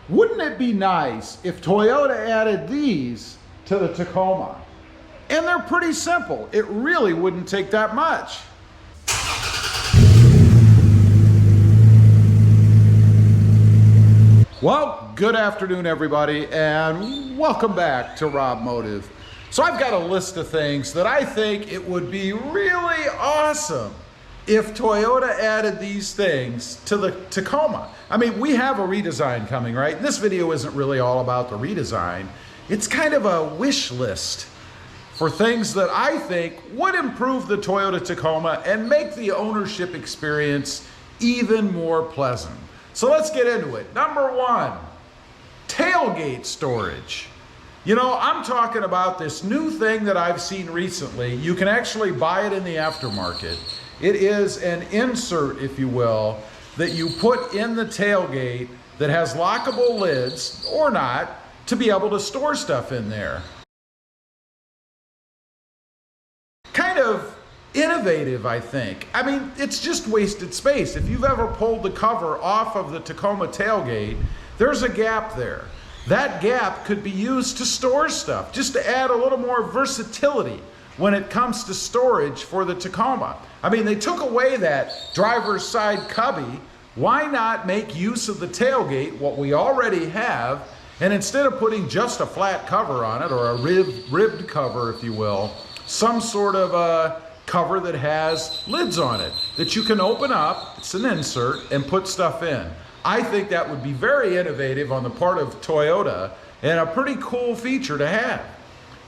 Wouldn't it be nice if Toyota added these to the Tacoma? And they're pretty simple. It really wouldn't take that much. Well, good afternoon, everybody, and welcome back to RobMotive. So I've got a list of things that I think it would be really awesome if Toyota added these things to the Tacoma. I mean, we have a redesign coming, right? This video isn't really all about the redesign. It's kind of a wish list for things that I think would improve the Toyota Tacoma and make the ownership experience even more pleasant. So let's get into it. Number one, tailgate storage. You know, I'm talking about this new thing that I've seen recently. You can actually buy it in the aftermarket. It is an insert, if you will, that you put in the tailgate that has lockable lids, or not, to be able to store stuff in there. Kind of innovative, I think. I mean, it's just wasted space. If you've ever pulled the cover off of the Tacoma tailgate, there's a gap there. That gap could be used to store stuff, just to add a little more versatility when it comes to storage for the Tacoma. I mean, they took away that driver's side cubby. Why not make use of the tailgate, what we already have, and instead of putting just a flat cover on it, or a ribbed cover, if you will, some sort of a cover that has lids on it that you can open up, it's an insert, and put stuff in. I think that would be very innovative on the part of Toyota and a pretty cool feature to have.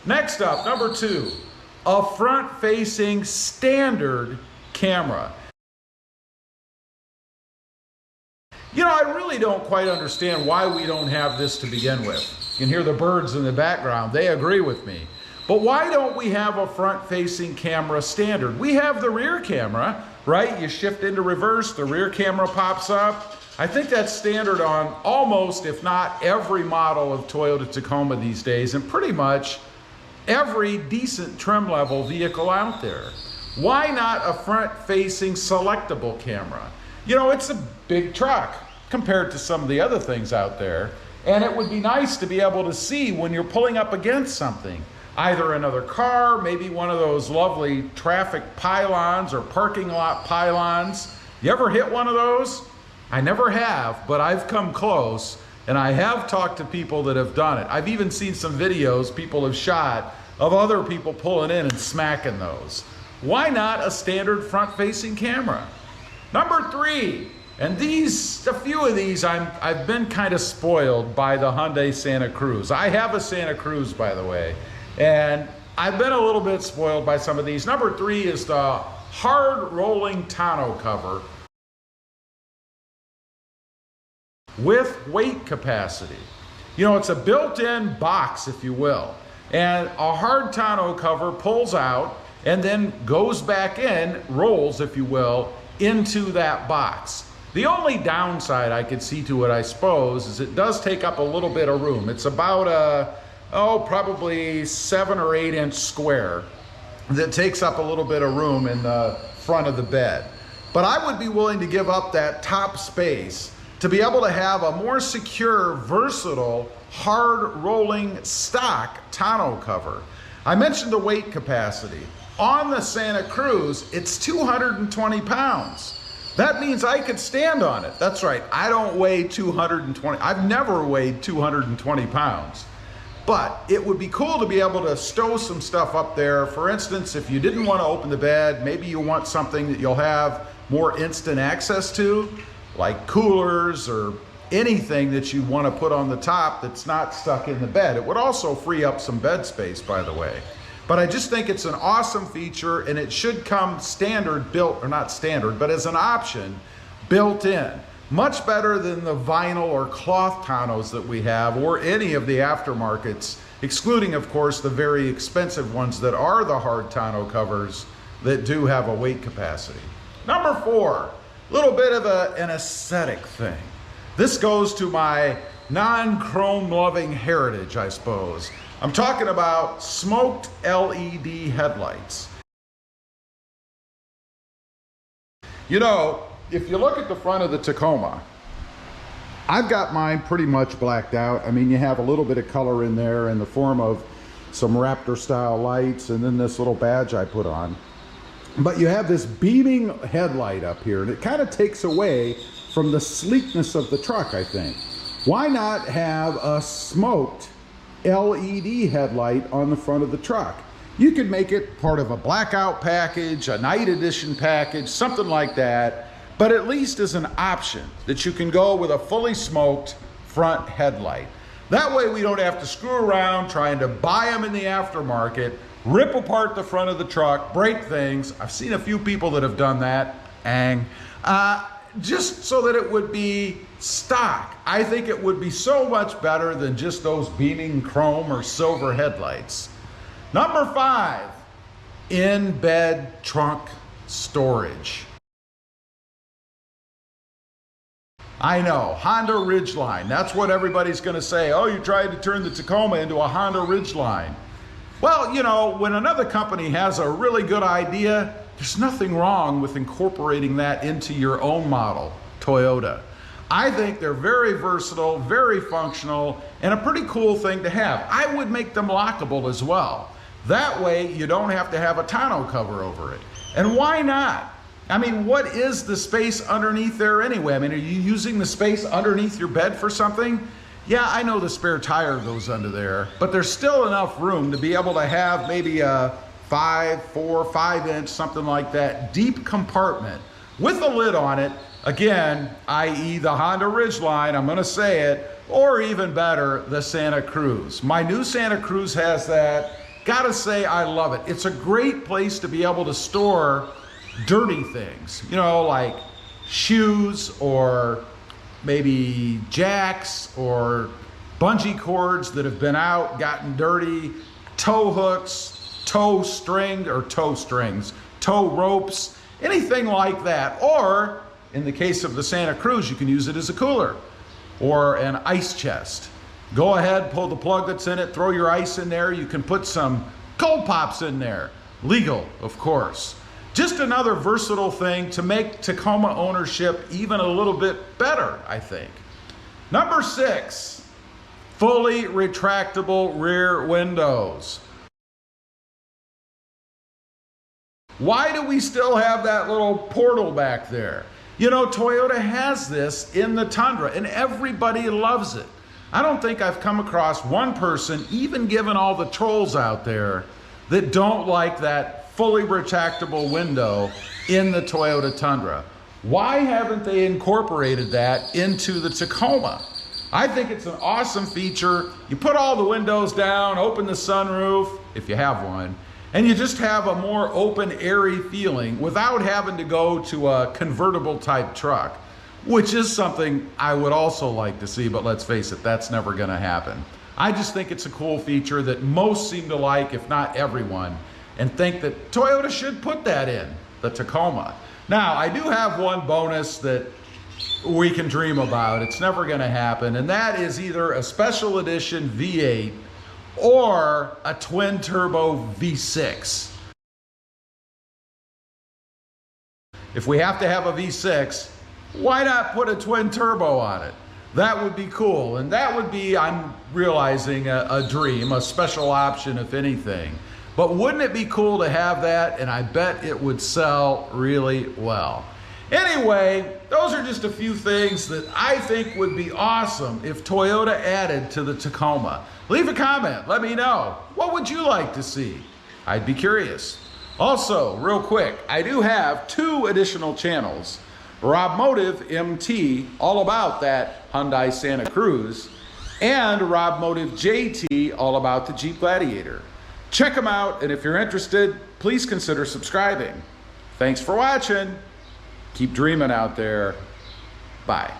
Next up, number two, a front-facing standard camera. You know, I really don't quite understand why we don't have this to begin with. You can hear the birds in the background. They agree with me. But why don't we have a front-facing camera standard? We have the rear camera, right? You shift into reverse, the rear camera pops up. I think that's standard on almost, if not every model of Toyota Tacoma these days, and pretty much every decent trim level vehicle out there. Why not a front-facing selectable camera? You know, it's a big truck compared to some of the other things out there, and it would be nice to be able to see when you're pulling up against something. Either another car, maybe one of those lovely traffic pylons or parking lot pylons. You ever hit one of those? I never have, but I've come close, and I have talked to people that have done it. I've even seen some videos people have shot of other people pulling in and smacking those. Why not a standard front-facing camera? Number three, and a few of these, I've been kind of spoiled by the Hyundai Santa Cruz. I have a Santa Cruz, by the way. And I've been a little bit spoiled by some of these. Number three is the hard rolling tonneau cover with weight capacity. You know, it's a built-in box, if you will. And a hard tonneau cover pulls out and then goes back in, rolls, if you will, into that box. The only downside I could see to it, I suppose, is it does take up a little bit of room. It's about probably 7 or 8 inch square that takes up a little bit of room in the front of the bed. But I would be willing to give up that top space to be able to have a more secure, versatile, hard rolling stock tonneau cover. I mentioned the weight capacity. On the Santa Cruz, it's 220 pounds. That means I could stand on it. That's right, I don't weigh 220. I've never weighed 220 pounds. But it would be cool to be able to stow some stuff up there. For instance, if you didn't want to open the bed, maybe you want something that you'll have more instant access to, like coolers or anything that you want to put on the top that's not stuck in the bed. It would also free up some bed space, by the way. But I just think it's an awesome feature, and it should come standard built, or not standard, but as an option built in. Much better than the vinyl or cloth tonneaus that we have, or any of the aftermarkets, excluding, of course, the very expensive ones that are the hard tonneau covers that do have a weight capacity. Number four, a little bit of an aesthetic thing. This goes to my non-chrome loving heritage, I suppose. I'm talking about smoked LED headlights. You know, if you look at the front of the Tacoma, I've got mine pretty much blacked out. I mean, you have a little bit of color in there in the form of some Raptor style lights and then this little badge I put on. But you have this beaming headlight up here, and it kind of takes away from the sleekness of the truck, I think. Why not have a smoked LED headlight on the front of the truck? You could make it part of a blackout package, a night edition package, something like that, but at least as an option that you can go with a fully smoked front headlight. That way we don't have to screw around trying to buy them in the aftermarket, rip apart the front of the truck, break things. I've seen a few people that have done that, just so that it would be stock. I think it would be so much better than just those beaming chrome or silver headlights. Number 5, in-bed trunk storage. I know, Honda Ridgeline. That's what everybody's gonna say. Oh, you tried to turn the Tacoma into a Honda Ridgeline. Well, you know, when another company has a really good idea, there's nothing wrong with incorporating that into your own model, Toyota. I think they're very versatile, very functional, and a pretty cool thing to have. I would make them lockable as well. That way you don't have to have a tonneau cover over it. And why not? I mean, what is the space underneath there anyway? I mean, are you using the space underneath your bed for something? Yeah, I know the spare tire goes under there, but there's still enough room to be able to have maybe a 5 inch, something like that, deep compartment with a lid on it. Again, i.e. the Honda Ridgeline, I'm gonna say it, or even better, the Santa Cruz. My new Santa Cruz has that. Gotta say, I love it. It's a great place to be able to store dirty things, you know, like shoes or maybe jacks or bungee cords that have been out, gotten dirty, tow hooks, tow strings, tow ropes, anything like that. Or in the case of the Santa Cruz, you can use it as a cooler or an ice chest. Go ahead, pull the plug that's in it, throw your ice in there. You can put some cold pops in there. Legal, of course. Just another versatile thing to make Tacoma ownership even a little bit better, I think. Number 6, fully retractable rear windows. Why do we still have that little portal back there? You know, Toyota has this in the Tundra and everybody loves it. I don't think I've come across one person, even given all the trolls out there, that don't like that fully retractable window in the Toyota Tundra. Why haven't they incorporated that into the Tacoma? I think it's an awesome feature. You put all the windows down, open the sunroof, if you have one, and you just have a more open, airy feeling without having to go to a convertible type truck, which is something I would also like to see, but let's face it, that's never gonna happen. I just think it's a cool feature that most seem to like, if not everyone, and think that Toyota should put that in the Tacoma. Now, I do have one bonus that we can dream about. It's never gonna happen, and that is either a special edition V8 or a twin turbo V6. If we have to have a V6, why not put a twin turbo on it? That would be cool, and that would be, I'm realizing, a dream, a special option if anything. But wouldn't it be cool to have that? And I bet it would sell really well. Anyway, those are just a few things that I think would be awesome if Toyota added to the Tacoma. Leave a comment, let me know. What would you like to see? I'd be curious. Also, real quick, I do have 2 additional channels. RobMotive MT, all about that Hyundai Santa Cruz, and RobMotive JT, all about the Jeep Gladiator. Check them out, and if you're interested, please consider subscribing. Thanks for watching. Keep dreaming out there. Bye.